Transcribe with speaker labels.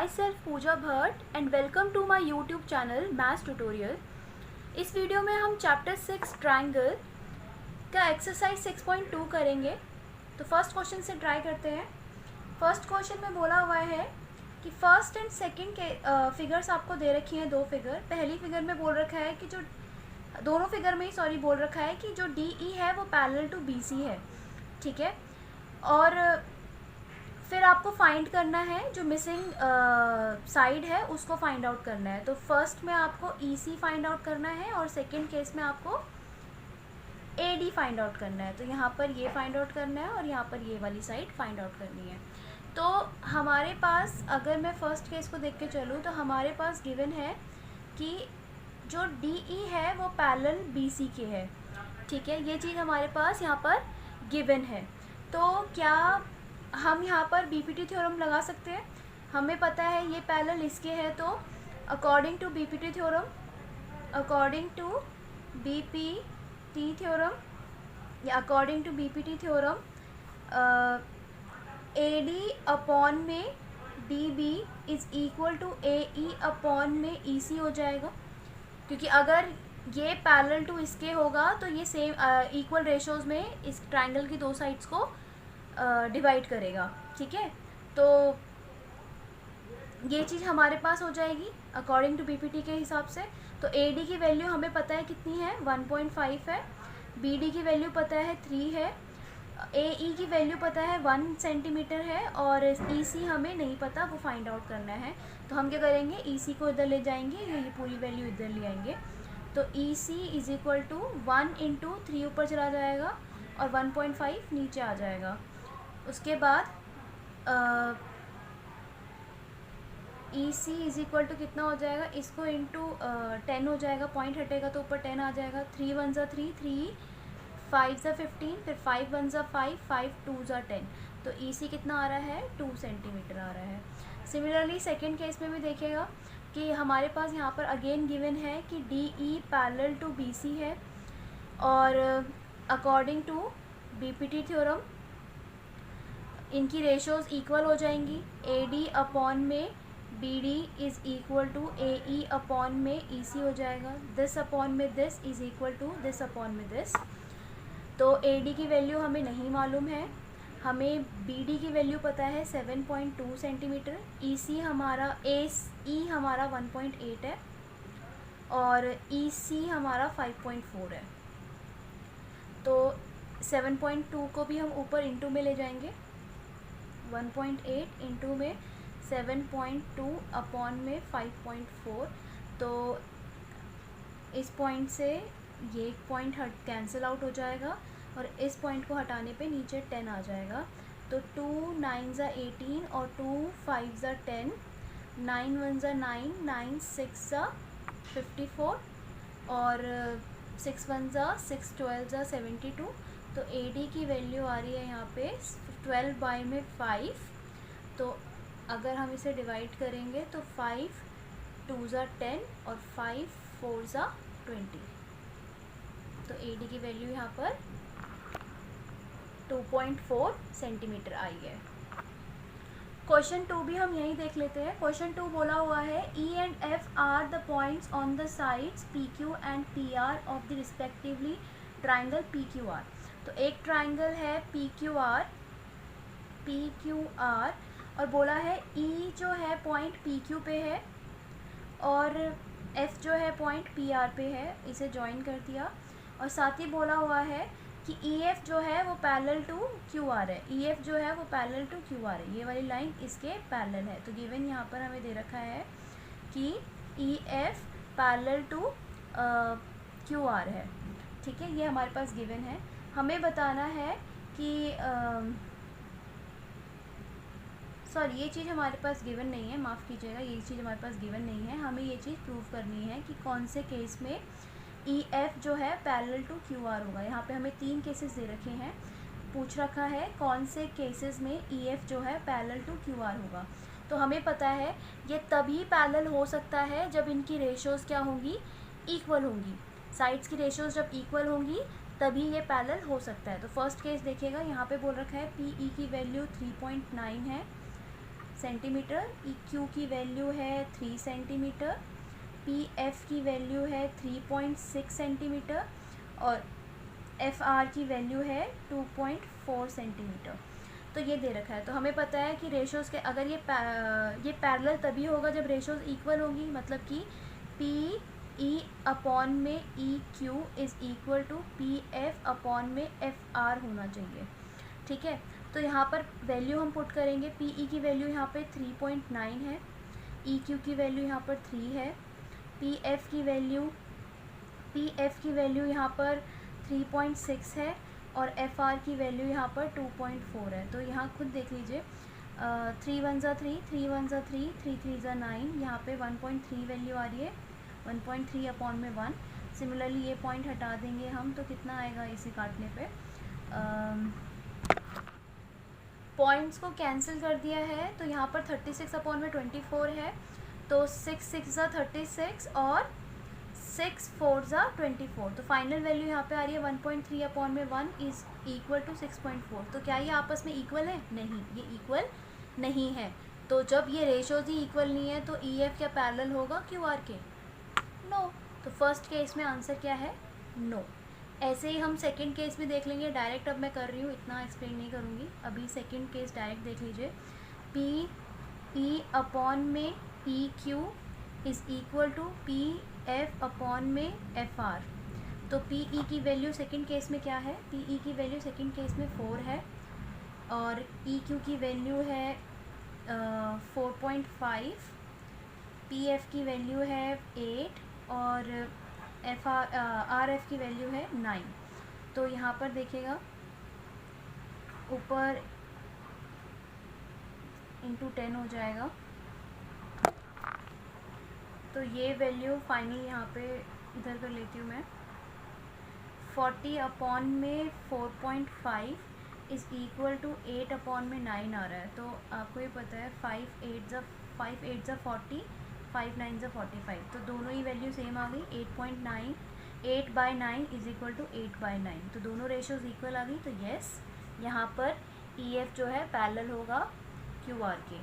Speaker 1: myself पूजा भट्ट and welcome to my YouTube channel Maths Tutorial। इस वीडियो में हम चैप्टर 6 ट्रायंगल का एक्सरसाइज 6.2 करेंगे। तो फर्स्ट क्वेश्चन से ट्राई करते हैं। फर्स्ट क्वेश्चन में बोला हुआ है कि फर्स्ट एंड सेकंड के फिगर्स आपको दे रखी हैं, दो फिगर। पहली फिगर में बोल रखा है कि जो दोनों फिगर में ही बोल रखा है कि जो DE है वो पैरेलल टू BC है, ठीक है। और फिर आपको फाइंड करना है जो मिसिंग साइड है उसको फाइंड आउट करना है। तो फर्स्ट में आपको EC फाइंड आउट करना है और सेकंड केस में आपको AD फाइंड आउट करना है। तो यहाँ पर ये फाइंड आउट करना है और यहाँ पर ये वाली साइड फाइंड आउट करनी है। तो हमारे पास, अगर मैं फर्स्ट केस को देख के चलूँ तो हमारे पास गिवन है कि जो DE है वो पैरेलल BC के है, ठीक है। ये चीज़ हमारे पास यहाँ पर गिवन है। तो क्या हम यहाँ पर BPT थ्योरम लगा सकते हैं? हमें पता है ये पैरेलल इसके है, तो अकॉर्डिंग टू BPT थ्योरम या according to BPT theorem AD upon में DB is equal to AE upon में EC हो जाएगा, क्योंकि अगर ये पैरेलल टू इसके होगा तो ये सेम इक्वल रेशोज़ में इस ट्रायंगल की दो साइड्स को डिवाइड करेगा, ठीक है। तो ये चीज़ हमारे पास हो जाएगी अकॉर्डिंग टू BPT के हिसाब से। तो AD की वैल्यू हमें पता है कितनी है, 1.5 है। BD की वैल्यू पता है 3 है। AE की वैल्यू पता है 1 सेंटीमीटर है और EC हमें नहीं पता, वो फाइंड आउट करना है। तो हम क्या करेंगे, EC को इधर ले जाएंगे, ये पूरी वैल्यू इधर ले आएंगे। तो EC is equal to 1 into 3 ऊपर चला जाएगा और 1.5 नीचे आ जाएगा। उसके बाद EC इज़ इक्वल टू कितना हो जाएगा, इसको इंटू 10 हो जाएगा, पॉइंट हटेगा तो ऊपर 10 आ जाएगा। 3 1 ज़ा 3, 3 5 ज़ा 15, फिर 5 1 ज़ा 5, 5 2 ज़ा 10। तो EC कितना आ रहा है, 2 सेंटीमीटर आ रहा है। सिमिलरली सेकेंड केस में भी देखिएगा कि हमारे पास यहाँ पर अगेन गिवन है कि DE पैरेलल टू BC है और अकॉर्डिंग टू BPT थ्योरम इनकी रेशोज़ इक्वल हो जाएंगी। AD अपॉन में BD is equal to AE upon में EC हो जाएगा। दिस अपॉन में this is equal to this upon में दिस। तो AD की वैल्यू हमें नहीं मालूम है, हमें BD की वैल्यू पता है 7.2 सेंटीमीटर। EC हमारा 1.8 है और EC हमारा 5.4 है। तो 7.2 को भी हम ऊपर इंटू में ले जाएंगे, 1.8 इंटू में 7.2 अपॉन में 5.4। तो इस पॉइंट से ये एक पॉइंट कैंसिल आउट हो जाएगा और इस पॉइंट को हटाने पे नीचे 10 आ जाएगा। तो 2 9 ज़ा 18 और 2 5 ज़ा 10, 9 1 ज़ा 9, 9 6 ज़ा 54 और 6 1 ज़ा 6, 12 ज़ा 72। तो AD की वैल्यू आ रही है यहाँ पे 12 बाई में 5। तो अगर हम इसे डिवाइड करेंगे तो 5 2 ज़ा 10 और 5 4 ज़ा 20। तो AD की वैल्यू यहाँ पर 2.4 सेंटीमीटर आई है। क्वेश्चन 2 भी हम यहीं देख लेते हैं। क्वेश्चन 2 बोला हुआ है E and F are the points on the sides PQ and PR of the respectively triangle PQR। तो एक ट्राइंगल है PQR और बोला है E जो है पॉइंट PQ पे है और F जो है पॉइंट PR पे है, इसे ज्वाइन कर दिया। और साथ ही बोला हुआ है कि EF जो है वो पैरेलल टू QR है, EF जो है वो पैरेलल टू QR है, ये वाली लाइन इसके पैरेलल है। तो गिवन यहाँ पर हमें दे रखा है कि EF पैरेलल टू QR है, ठीक है। ये हमारे पास गिवन है। हमें बताना है कि सॉरी, ये चीज़ हमारे पास गिवन नहीं है, माफ़ कीजिएगा, ये चीज़ हमारे पास गिवन नहीं है। हमें ये चीज़ प्रूव करनी है कि कौन से केस में EF जो है पैरेलल टू QR होगा। यहाँ पे हमें 3 केसेस दे रखे हैं, पूछ रखा है कौन से केसेस में EF जो है पैरेलल टू QR होगा। तो हमें पता है ये तभी पैरेलल हो सकता है जब इनकी रेशोज़ क्या होंगी, इक्वल होंगी। साइड्स की रेशोज़ जब इक्वल होंगी तभी ये पैरेलल हो सकता है। तो फर्स्ट केस देखिएगा, यहाँ पे बोल रखा है PE की वैल्यू 3.9 है सेंटीमीटर, EQ की वैल्यू है 3 सेंटीमीटर, PF की वैल्यू है 3.6 सेंटीमीटर और FR की वैल्यू है 2.4 सेंटीमीटर। तो ये दे रखा है। तो हमें पता है कि रेशोज़ के अगर ये पैरेलल तभी होगा जब रेशोज़ इक्वल होंगी, मतलब कि PE अपॉन में EQ is equal to PF upon में FR होना चाहिए। ठीक है, तो यहाँ पर वैल्यू हम पुट करेंगे। PE की वैल्यू यहाँ पे 3.9 है, EQ की वैल्यू यहाँ पर 3 है, PF की वैल्यू यहाँ पर 3.6 है और FR की वैल्यू यहाँ पर 2.4 है। तो यहाँ खुद देख लीजिए, 3 1 ज़ा 3, 3 1 ज़ा 3, 3 3 ज़ा 9, यहाँ पे 1.3 वैल्यू आ रही है, 1.3 अपॉन में 1। सिमिलरली ये पॉइंट हटा देंगे हम, तो कितना आएगा इसे काटने पे, पॉइंट्स को कैंसिल कर दिया है तो यहाँ पर 36 अपॉन में 24 है, तो 6 6 ज़ा 36 और 6 4 ज़ा 24। तो फाइनल वैल्यू यहाँ पे आ रही है 1.3 अपॉन में 1 इज़ इक्वल टू 6.4। तो क्या ये आपस में इक्वल है? नहीं, ये इक्वल नहीं है। तो जब ये रेशोज़ ही इक्वल नहीं है तो EF क्या पैरेलल होगा QR के? नो। तो फर्स्ट केस में आंसर क्या है? नो। ऐसे ही हम सेकंड केस भी देख लेंगे। डायरेक्ट अब मैं कर रही हूँ, इतना एक्सप्लेन नहीं करूँगी। अभी सेकंड केस डायरेक्ट देख लीजिए। PE अपॉन में EQ is equal to PF upon में FR। तो PE की वैल्यू सेकंड केस में क्या है? PE की वैल्यू सेकंड केस में 4 है और EQ की वैल्यू है 4.5, PF की वैल्यू है 8 और RF की वैल्यू है 9। तो यहाँ पर देखिएगा, ऊपर इंटू 10 हो जाएगा। तो ये वैल्यू फाइनल यहाँ पे इधर कर लेती हूँ मैं, 40 अपॉन में 4.5 इज़ इक्वल टू 8 अपॉन में 9 आ रहा है। तो आपको ये पता है 5 8 ज़ा 40, 5 9 ज़ा 45। तो दोनों ही वैल्यू सेम आ गई। 8.9 8/9 इज़ इक्वल टू 8/9। तो दोनों रेशोज़ इक्वल आ गई। तो येस, यहाँ पर EF जो है पैरेलल होगा QR के।